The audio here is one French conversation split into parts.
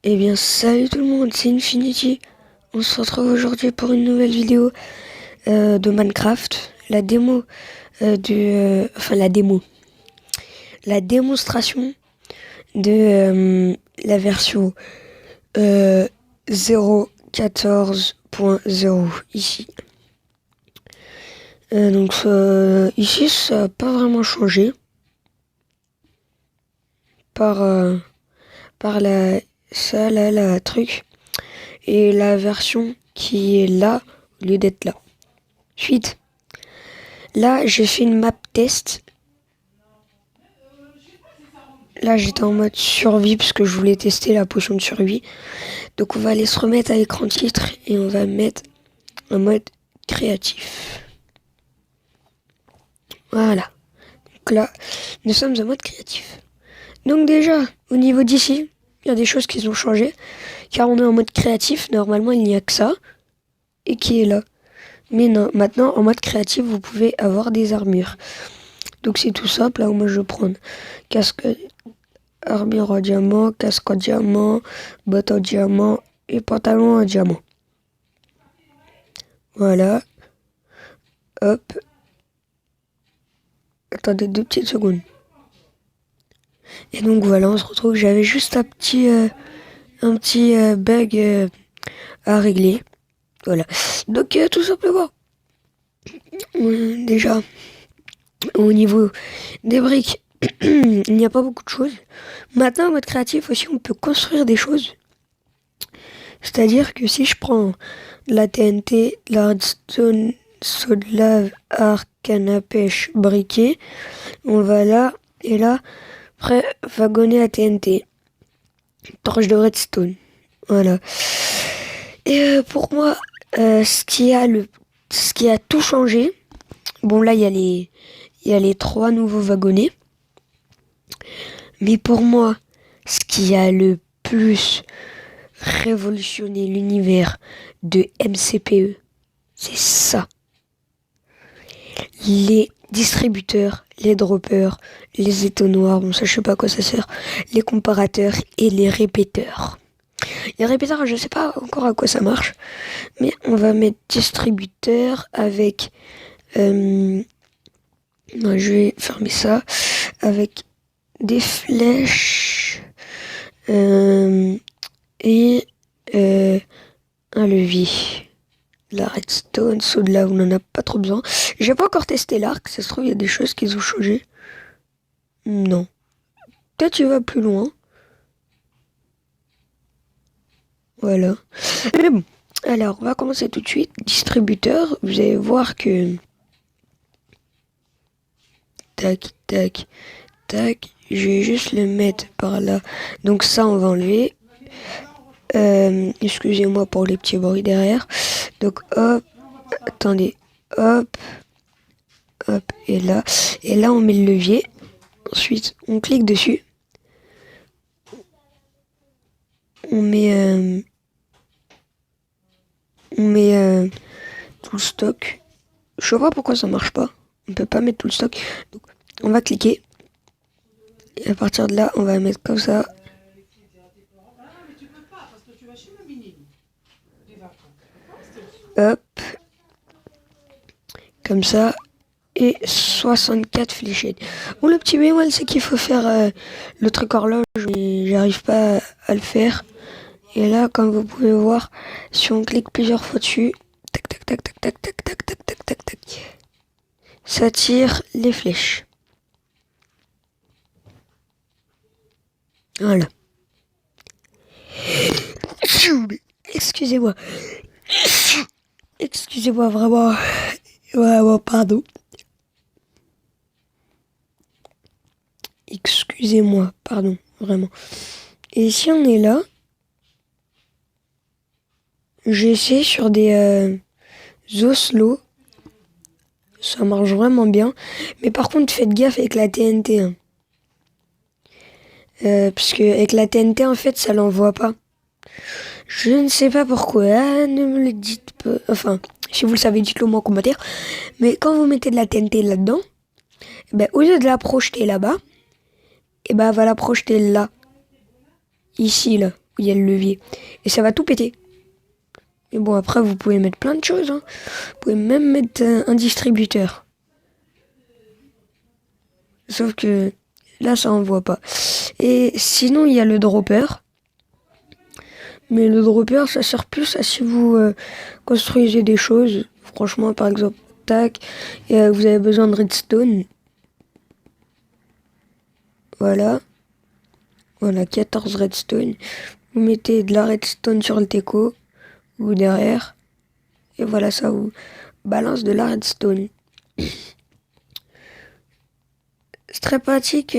Eh bien, salut tout le monde, c'est Infinity. On se retrouve aujourd'hui pour une nouvelle vidéo de Minecraft. La démo la démonstration de la version 0.14.0 ici. Ici, ça n'a pas vraiment changé par la truc et la version qui est là au lieu d'être là. Suite. Là, j'ai fait une map test. Là, j'étais en mode survie parce que je voulais tester la potion de survie. Donc, on va aller se remettre à l'écran titre et on va mettre en mode créatif. Voilà. Donc là, nous sommes en mode créatif. Donc déjà, au niveau d'ici, il y a des choses qui ont changé. Car on est en mode créatif, normalement il n'y a que ça. Et qui est là. Mais non, maintenant en mode créatif, vous pouvez avoir des armures. Donc c'est tout simple, là où moi je vais prendre casque, armure en diamant, casque en diamant, bottes en diamant et pantalon en diamant. Voilà. Hop. Attendez 2 petites secondes. Et donc voilà, on se retrouve. J'avais juste un petit bug à régler. Voilà. Donc tout simplement. Déjà, au niveau des briques, il n'y a pas beaucoup de choses. Maintenant, en mode créatif aussi, on peut construire des choses. C'est-à-dire que si je prends la TNT, la redstone, saut de lave, arc, canne à pêche, briquet, on va là, et là, après, wagonner à TNT, torche de redstone. Voilà. Et pour moi, ce qui a tout changé, bon là, il y a les 3 nouveaux wagonnets. Mais pour moi, ce qui a le plus révolutionné l'univers de MCPE, c'est ça. Les distributeurs, les droppers, les étonnoirs, bon ça je sais pas à quoi ça sert, les comparateurs et les répéteurs. Les répéteurs, je sais pas encore à quoi ça marche, mais on va mettre distributeur avec... je vais fermer ça avec des flèches et un levier. La redstone, saut de lave, on n'en a pas trop besoin. J'ai pas encore testé l'arc, ça se trouve il y a des choses qui ont changé. Non. Peut-être tu vas plus loin. Voilà. Mais bon. Alors, on va commencer tout de suite. Distributeur, vous allez voir que... Tac, tac, tac. Je vais juste le mettre par là. Donc ça, on va enlever. Excusez-moi pour les petits bruits derrière. Donc hop, attendez, hop, hop, et là on met le levier. Ensuite, on clique dessus. On met tout le stock. Je sais pas pourquoi ça marche pas. On peut pas mettre tout le stock. Donc, on va cliquer. Et à partir de là, on va mettre comme ça. Hop. Comme ça. Et 64 fléchettes. Bon, le petit bémol, c'est qu'il faut faire le truc horloge, mais j'arrive pas à le faire. Et là, comme vous pouvez voir, si on clique plusieurs fois dessus, tac, tac, tac, tac, tac, tac, tac, tac, tac, tac, tac, ça tire les flèches. Voilà. Excusez-moi. Excusez-moi vraiment. Vraiment, pardon. Excusez-moi, pardon, vraiment. Et si on est là, j'essaie sur des oslos. Ça marche vraiment bien. Mais par contre, faites gaffe avec la TNT. Hein. Parce que avec la TNT, en fait, ça l'envoie pas. Je ne sais pas pourquoi. Ne me le dites pas. Enfin, si vous le savez, dites-le moi en commentaire. Mais quand vous mettez de la TNT là-dedans, ben, au lieu de la projeter là-bas, et ben, elle va la projeter là. Ici, là. où il y a le levier. Et ça va tout péter. Mais bon, après, vous pouvez mettre plein de choses. Hein. Vous pouvez même mettre un distributeur. Sauf que là, ça envoie pas. Et sinon, il y a le dropper. Mais le dropper, ça sert plus à si vous construisez des choses. Franchement, par exemple, tac, et, vous avez besoin de redstone. Voilà. Voilà, 14 redstone. Vous mettez de la redstone sur le teco, ou derrière. Et voilà, ça vous balance de la redstone. C'est très pratique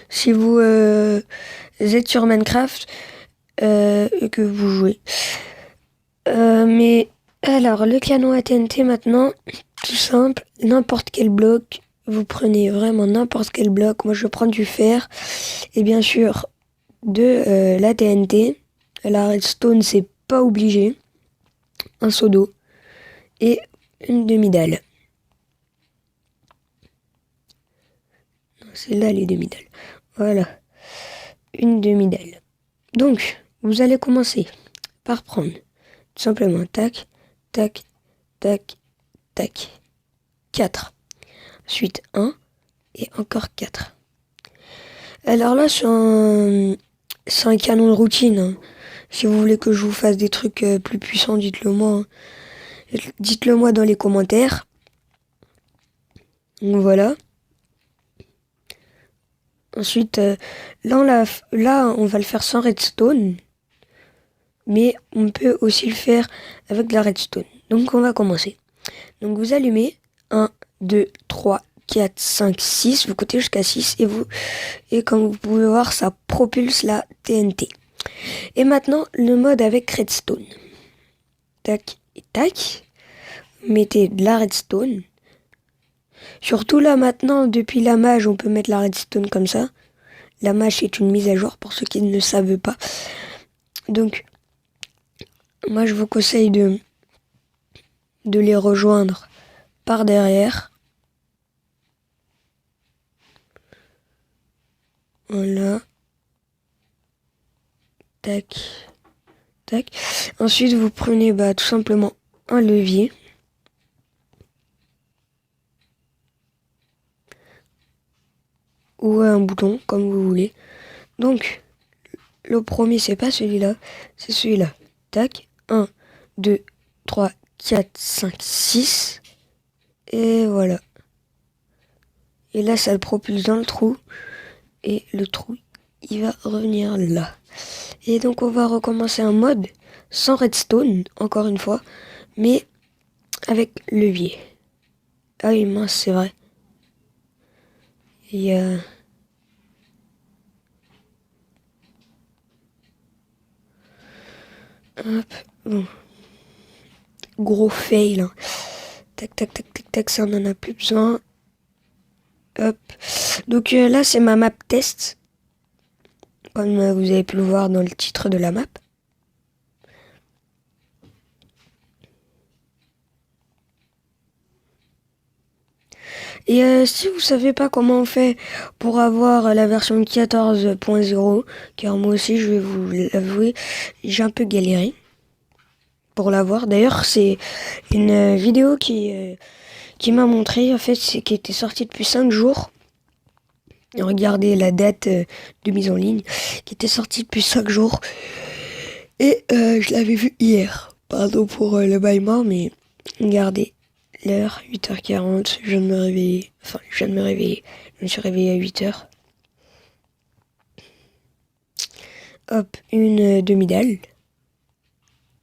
si vous êtes sur Minecraft et que vous jouez. Mais alors, le canon à TNT maintenant, tout simple, n'importe quel bloc. Vous prenez vraiment n'importe quel bloc. Moi, je prends du fer. Et bien sûr, de la TNT. La redstone, c'est pas obligé. Un seau d'eau. Et une demi-dalle. C'est là les demi-dalles. Voilà. Une demi-dalle. Donc, vous allez commencer par prendre tout simplement tac, tac, tac, tac. 4. Ensuite 1 et encore 4. Alors là, c'est un canon de routine. Hein. Si vous voulez que je vous fasse des trucs plus puissants, dites-le moi. Hein. Dites-le moi dans les commentaires. Donc voilà. Ensuite, là, on va le faire sans redstone. Mais on peut aussi le faire avec de la redstone. Donc on va commencer. Donc vous allumez 1, 2, 3, 4, 5, 6. Vous comptez jusqu'à 6 et comme vous pouvez voir, ça propulse la TNT. Et maintenant, le mode avec redstone. Tac et tac. Vous mettez de la redstone. Surtout là maintenant, depuis la mage, on peut mettre la redstone comme ça. La mage est une mise à jour pour ceux qui ne le savent pas. Donc, moi je vous conseille de les rejoindre par derrière. Voilà. Tac. Tac. Ensuite, vous prenez tout simplement un levier. Ou un bouton, comme vous voulez. Donc, le premier, c'est pas celui-là, c'est celui-là. Tac. 1, 2, 3, 4, 5, 6. Et voilà. Et là, ça le propulse dans le trou. Et le trou, il va revenir là. Et donc, on va recommencer un mode sans redstone, encore une fois, mais avec levier. Ah oui, mince, c'est vrai. Il y a... Hop, bon. Gros fail. Hein. Tac, tac, tac, tac, tac, ça on en a plus besoin. Hop. Donc là, c'est ma map test. Comme vous avez pu le voir dans le titre de la map. Et si vous savez pas comment on fait pour avoir la version 14.0, car moi aussi, je vais vous l'avouer, j'ai un peu galéré pour l'avoir. D'ailleurs, c'est une vidéo qui m'a montré, en fait, c'est qui était sortie depuis 5 jours. Regardez la date de mise en ligne, qui était sortie depuis 5 jours. Et je l'avais vu hier. Pardon pour le bâillement, mais regardez. L'heure, 8h40, je viens de me réveiller. Enfin, je viens de me réveiller. Je me suis réveillé à 8h. Hop, une demi-dalle.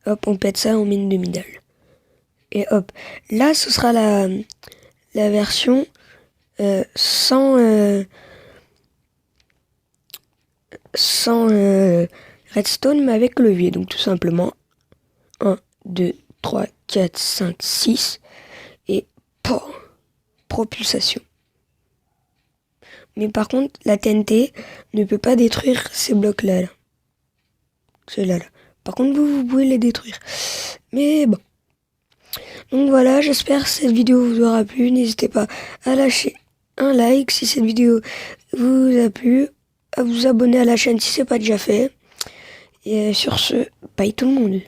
Hop, on pète ça, on met une demi-dalle. Et hop, là, ce sera la version sans redstone, mais avec levier. Donc, tout simplement, 1, 2, 3, 4, 5, 6. Et propulsation. Mais par contre, la TNT ne peut pas détruire ces blocs-là. Ceux-là. Par contre, vous pouvez les détruire. Mais bon. Donc voilà, j'espère que cette vidéo vous aura plu. N'hésitez pas à lâcher un like si cette vidéo vous a plu. à vous abonner à la chaîne si c'est pas déjà fait. Et sur ce, bye tout le monde.